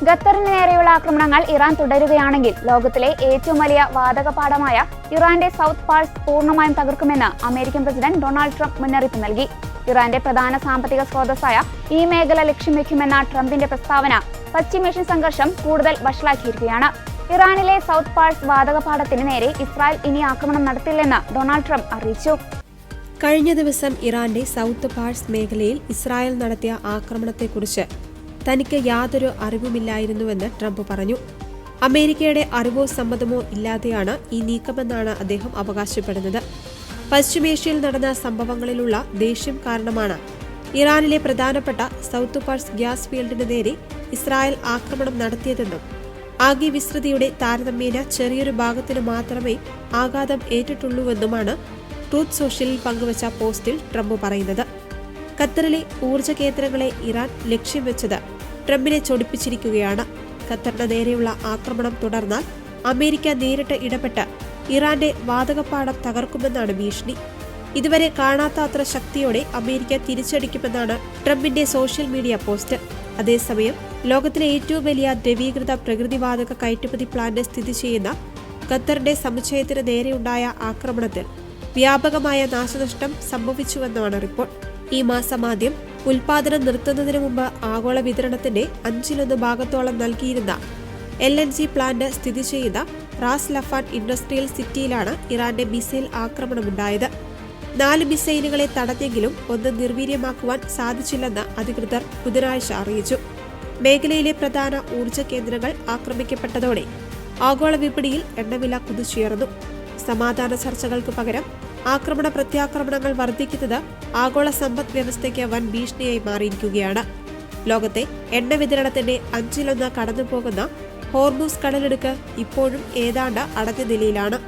ഖത്തറിന് നേരെയുള്ള ആക്രമണങ്ങൾ ഇറാൻ തുടരുകയാണെങ്കിൽ ലോകത്തിലെ ഏറ്റവും വലിയ വാതകപാടമായ ഇറാന്റെ സൗത്ത് പാഴ്സ് പൂർണ്ണമായും തകർക്കുമെന്ന് അമേരിക്കൻ പ്രസിഡന്റ് ഡൊണാൾഡ് ട്രംപ് മുന്നറിയിപ്പ് നൽകി. ഇറാന്റെ പ്രധാന സാമ്പത്തിക സ്രോതസ്സായ ഈ മേഖല ലക്ഷ്യം വെക്കുമെന്ന ട്രംപിന്റെ പ്രസ്താവന പശ്ചിമേഷ്യൻ സംഘർഷം കൂടുതൽ വഷളാക്കിയിരിക്കുകയാണ്. ഇറാനിലെ സൗത്ത് പാഴ്സ് വാതകപാടത്തിന് നേരെ ഇസ്രായേൽ ഇനി ആക്രമണം നടത്തില്ലെന്ന് ഡൊണാൾഡ് ട്രംപ് അറിയിച്ചു. കഴിഞ്ഞ ദിവസം ഇറാന്റെ സൗത്ത് പാഴ്സ് മേഖലയിൽ ഇസ്രായേൽ നടത്തിയ ആക്രമണത്തെക്കുറിച്ച് തനിക്ക് യാതൊരു അറിവുമില്ലായിരുന്നുവെന്ന് ട്രംപ് പറഞ്ഞു. അമേരിക്കയുടെ അറിവോ സമ്മതമോ ഇല്ലാതെയാണ് ഈ നീക്കമെന്നാണ് അദ്ദേഹം അവകാശപ്പെടുന്നത്. പശ്ചിമേഷ്യയിൽ നടന്ന സംഭവങ്ങളിലുള്ള ദേഷ്യം കാരണമാണ് ഇറാനിലെ പ്രധാനപ്പെട്ട സൗത്ത് പാഴ്സ് ഗ്യാസ് ഫീൽഡിന് നേരെ ഇസ്രായേൽ ആക്രമണം നടത്തിയതെന്നും ആകെ വിസ്തൃതിയുടെ താരതമ്യേന ചെറിയൊരു ഭാഗത്തിന് മാത്രമേ ആഘാതം ഏറ്റിട്ടുള്ളൂവെന്നുമാണ് ട്രൂത്ത് സോഷ്യലിൽ പങ്കുവച്ച പോസ്റ്റിൽ ട്രംപ് പറയുന്നത്. ഖത്തറിലെ ഊർജ്ജ കേന്ദ്രങ്ങളെ ഇറാൻ ലക്ഷ്യം വെച്ചത് ട്രംപിനെ ചൊടിപ്പിച്ചിരിക്കുകയാണ്. ഖത്തറിന് നേരെയുള്ള ആക്രമണം തുടർന്നാൽ അമേരിക്ക നേരിട്ട് ഇടപെട്ട് ഇറാന്റെ വാതകപ്പാടം തകർക്കുമെന്നാണ് ഭീഷണി. ഇതുവരെ കാണാത്ത അത്ര ശക്തിയോടെ അമേരിക്ക തിരിച്ചടിക്കുമെന്നാണ് ട്രംപിന്റെ സോഷ്യൽ മീഡിയ പോസ്റ്റ്. അതേസമയം ലോകത്തിലെ ഏറ്റവും വലിയ ദ്രവീകൃത പ്രകൃതിവാതക കയറ്റുമതി പ്ലാന്റ് സ്ഥിതി ചെയ്യുന്ന ഖത്തറിന്റെ സമുച്ചയത്തിന് നേരെയുണ്ടായ ആക്രമണത്തിൽ വ്യാപകമായ നാശനഷ്ടം സംഭവിച്ചുവെന്നാണ് റിപ്പോർട്ട്. ഈ മാസം ആദ്യം ഉൽപാദനം നിർത്തുന്നതിന് മുമ്പ് ആഗോള വിതരണത്തിന്റെ 1/5 ഭാഗത്തോളം നൽകിയിരുന്ന LNG പ്ലാന്റ് സ്ഥിതി ചെയ്യുന്ന റാസ് ലഫാൻ ഇൻഡസ്ട്രിയൽ സിറ്റിയിലാണ് ഇറാന്റെ മിസൈൽ ആക്രമണമുണ്ടായത്. 4 മിസൈലുകളെ തടഞ്ഞെങ്കിലും ഒന്ന് നിർവീര്യമാക്കുവാൻ സാധിച്ചില്ലെന്ന് അധികൃതർ ബുധനാഴ്ച അറിയിച്ചു. മേഖലയിലെ പ്രധാന ഊർജ്ജ കേന്ദ്രങ്ങൾ ആക്രമിക്കപ്പെട്ടതോടെ ആഗോള വിപണിയിൽ എണ്ണവില കുതിച്ചുയർന്നു. സമാധാന ചർച്ചകൾക്ക് പകരം ആക്രമണ പ്രത്യാക്രമണങ്ങൾ വർദ്ധിക്കുന്നത് ആഗോള സമ്പദ് വ്യവസ്ഥയ്ക്ക് വൻ ഭീഷണിയായി മാറിയിരിക്കുകയാണ്. ലോകത്തെ എണ്ണ വിതരണത്തിന്റെ 1/5 കടന്നുപോകുന്ന ഹോർമൂസ് കടലിടുക്ക് ഇപ്പോഴും ഏതാണ്ട് അടഞ്ഞ നിലയിലാണ്.